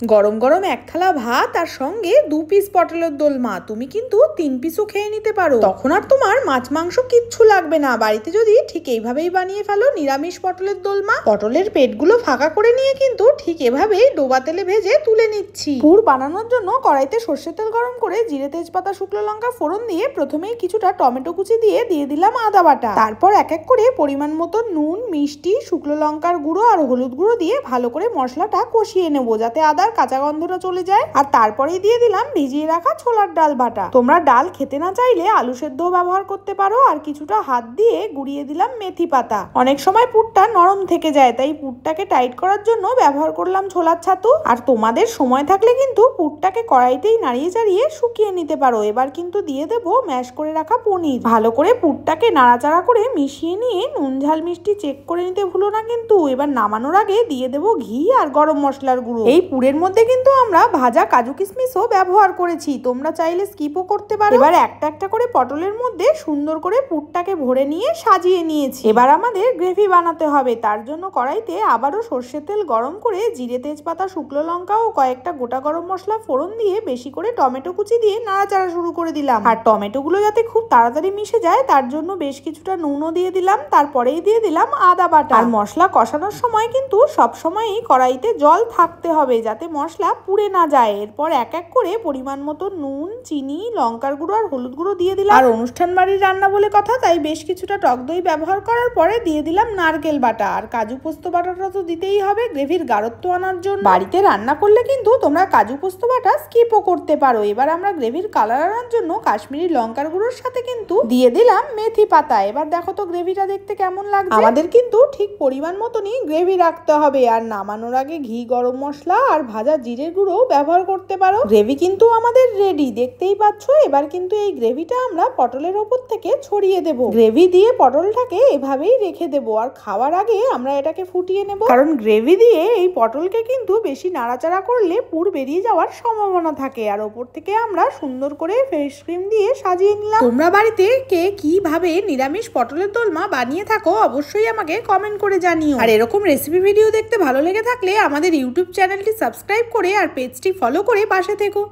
গরম গরম এক থালা ভাত আর সঙ্গে 2 পিস পটলের দোলমা, তুমি কিন্তু 3 পিসও খেয়ে নিতে পারো। তখন আর তোমার মাছ মাংস কিচ্ছু লাগবে না। বাড়িতে যদি ঠিক এইভাবেই বানিয়ে ফেলো নিরামিষ পটলের দোলমা, পটলের পেটগুলো ফাঁকা করে নিয়ে কিন্তু ঠিক এভাবেই ডোবা তেলে ভেজে তুলে নিচ্ছি। পুর বানানোর জন্য কড়াইতে সর্ষের তেল গরম করে জিরে তেজপাতা শুকনো লঙ্কা ফোড়ন দিয়ে প্রথমেই কিছুটা টমেটো কুচি দিয়ে দিলাম আদা বাটা। তারপর এক এক করে পরিমাণ মতো নুন, মিষ্টি, শুকনো লঙ্কার গুঁড়ো আর হলুদ গুঁড়ো দিয়ে ভালো করে মশলাটা কষিয়ে নেবো যাতে আদার কাঁচা গন্ধটা চলে যায়। আর তারপরেই দিয়ে দিলাম ভিজিয়ে রাখা ছোলার ডাল বাটা। তোমরা ডাল খেতে না চাইলে আলু সেদ্ধও ব্যবহার করতে পারো। আর কিছুটা হাত দিয়ে গুঁড়িয়ে দিলাম মেথি পাতা। অনেক সময় পুরটা নরম থেকে যায়, তাই পুরটাকে টাইট করার জন্য ব্যবহার করলাম ছোলার ছাতু। আর তোমাদের সময় থাকলে কিন্তু পুরটাকে কড়াইতেই নাড়িয়ে চাড়িয়ে শুকিয়ে নিতে পারো। এবার কিন্তু দিয়ে দেবো ম্যাশ করে রাখা পনির। ভালো করে পুরটাকে নাড়াচাড়া করে মিশিয়ে নিয়ে নুন ঝাল মিষ্টি চেক করে নিতে ভুলো না কিন্তু। এবার নামানোর আগে দিয়ে দেবো ঘি আর গরম মশলার গুঁড়ো। এই পুরের মধ্যে কিন্তু আমরা ভাজা কাজু কিশমিশও ব্যবহার করেছি, তোমরা চাইলে স্কিপও করতে পারো। এবার একটা একটা করে পটলের মধ্যে সুন্দর করে পুরটাকে ভরে নিয়ে সাজিয়ে নিয়েছি। এবার আমাদের গ্রেভি বানাতে হবে। তার জন্য কড়াইতে আবারও সর্ষের তেল গরম করে জিরে তেজপাতা শুকনো লঙ্কা ও কয়েকটা গোটা গরম মশলা ফোড়ন দিয়ে বেশি করে টমেটো কুচি দিয়ে নাড়াচাড়া শুরু করে দিলাম। আর টমেটোগুলো যাতে খুব তাড়াতাড়ি মিশে যায় তার জন্য বেশ কিছুটা নুনও দিয়ে দিলাম। তারপরেই দিয়ে দিলাম আদা বাটা। আর মশলা কষানোর সময় কিন্তু সবসময়ই কড়াইতে জল থাকতে হবে যাতে মশলা পুড়ে না যায়। এরপর এক এক করে পরিমাণ মতো নুন, চিনি, লঙ্কার গুঁড়ো আর হলুদ গুঁড়ো দিয়ে দিলাম। আর অনুষ্ঠান বাড়ির রান্না বলে কথা, তাই বেশ কিছুটা টক দই ব্যবহার করার পরে দিয়ে দিলাম নারকেল বাটা। আর কাজু পোস্ত বাটাটা তো দিতেই হবে গ্রেভির গাঢ়ত্ব আনার জন্য। বাড়িতে রান্না করলে কিন্তু তোমরা কাজু পোস্ত বাটা স্কিপও করতে পারো। এবার আমরা গ্রেভির কালার আনার জন্য কাশ্মীরি লঙ্কার গুঁড়োর সাথে কিন্তু দিয়ে দিলাম মেথি পাতা। এবার দেখো তো গ্রেভিটা দেখতে কেমন লাগছে। আমাদের কিন্তু ঠিক পরিমাণ মতনই গ্রেভি রাখতে হবে। আর নামানোর আগে ঘি, গরম মশলা আর ভাজা জিরের গুঁড়ো ব্যবহার করতে পারো। গ্রেভি কিন্তু আমাদের রেডি, দেখতেই পাচ্ছ। এবার কিন্তু এই গ্রেভিটা আমরা পটলের ওপর থেকে ছড়িয়ে দেব। গ্রেভি দিয়ে পটলটাকে এভাবেই রেখে দেব। আর খাওয়ার আগে আমরা এটাকে ফুটিয়ে নেব, কারণ গ্রেভি দিয়ে এই পটলকে কিন্তু বেশি নাড়াচাড়া করলে পুর বেরিয়ে যাওয়ার সম্ভাবনা থাকে। আর ওপর থেকে আমরা সুন্দর করে ফ্রেশ ক্রিম দিয়ে সাজিয়ে নিলাম। তোমরা বাড়িতে কে কিভাবে নিরামিষ পটলের দোলমা বানিয়ে থাকো অবশ্যই আমাকে কমেন্ট করে জানিও। আর এরকম রেসিপি ভিডিও দেখতে ভালো লেগে থাকলে আমাদের ইউটিউব চ্যানেলটি সাবস্ক্রাইব করে আর পেজটি ফলো করে পাশে থেকো।